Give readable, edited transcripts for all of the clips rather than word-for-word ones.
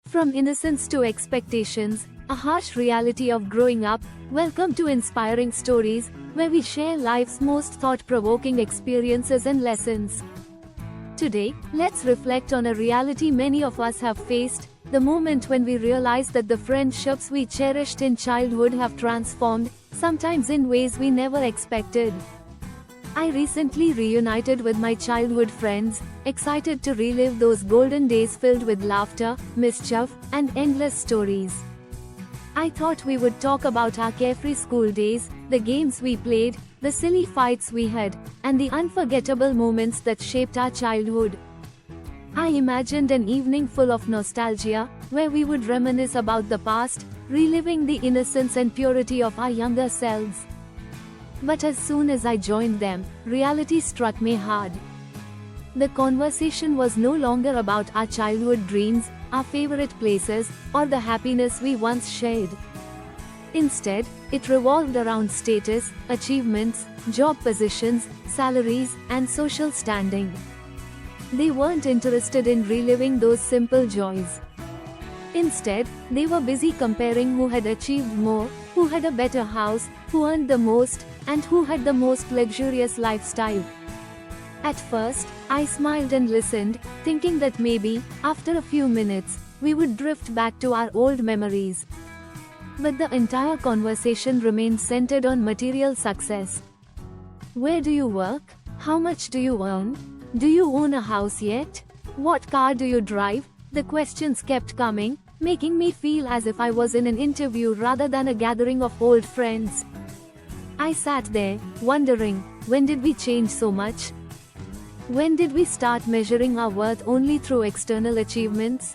From innocence to expectations, a harsh reality of growing up, welcome to Inspiring Stories, where we share life's most thought-provoking experiences and lessons. Today, let's reflect on a reality many of us have faced, the moment when we realize that the friendships we cherished in childhood have transformed, sometimes in ways we never expected. I recently reunited with my childhood friends, excited to relive those golden days filled with laughter, mischief, and endless stories. I thought we would talk about our carefree school days, the games we played, the silly fights we had, and the unforgettable moments that shaped our childhood. I imagined an evening full of nostalgia, where we would reminisce about the past, reliving the innocence and purity of our younger selves. But as soon as I joined them, reality struck me hard. The conversation was no longer about our childhood dreams, our favorite places, or the happiness we once shared. Instead, it revolved around status, achievements, job positions, salaries, and social standing. They weren't interested in reliving those simple joys. Instead, they were busy comparing who had achieved more, who had a better house, who earned the most, and who had the most luxurious lifestyle. At first, I smiled and listened, thinking that maybe, after a few minutes, we would drift back to our old memories. But the entire conversation remained centered on material success. Where do you work? How much do you earn? Do you own a house yet? What car do you drive? The questions kept coming, making me feel as if I was in an interview rather than a gathering of old friends. I sat there, wondering, when did we change so much? When did we start measuring our worth only through external achievements?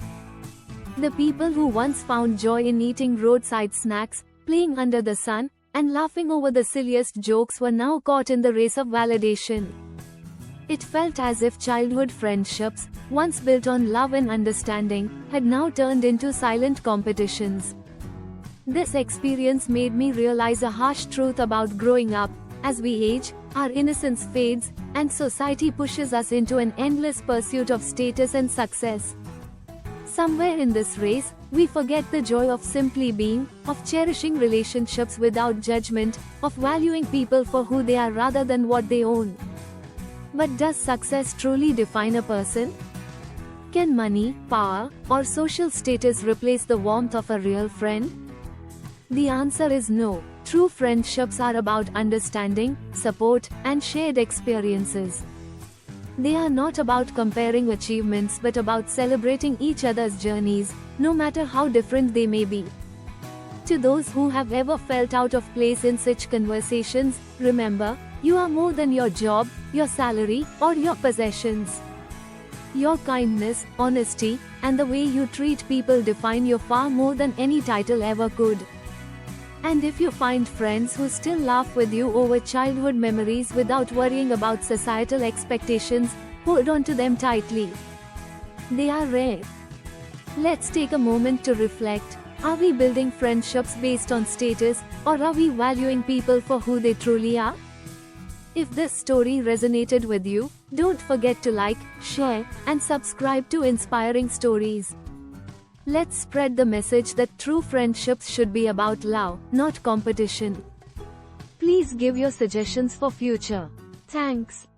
The people who once found joy in eating roadside snacks, playing under the sun, and laughing over the silliest jokes were now caught in the race of validation. It felt as if childhood friendships, once built on love and understanding, had now turned into silent competitions. This experience made me realize a harsh truth about growing up. As we age, our innocence fades, and society pushes us into an endless pursuit of status and success. Somewhere in this race, we forget the joy of simply being, of cherishing relationships without judgment, of valuing people for who they are rather than what they own. But does success truly define a person? Can money, power, or social status replace the warmth of a real friend? The answer is no. True friendships are about understanding, support, and shared experiences. They are not about comparing achievements but about celebrating each other's journeys, no matter how different they may be. To those who have ever felt out of place in such conversations, remember, you are more than your job, your salary, or your possessions. Your kindness, honesty, and the way you treat people define you far more than any title ever could. And if you find friends who still laugh with you over childhood memories without worrying about societal expectations, hold on to them tightly. They are rare. Let's take a moment to reflect. Are we building friendships based on status, or are we valuing people for who they truly are? If this story resonated with you, don't forget to like, share, and subscribe to Inspiring Stories. Let's spread the message that true friendships should be about love, not competition. Please give your suggestions for future. Thanks.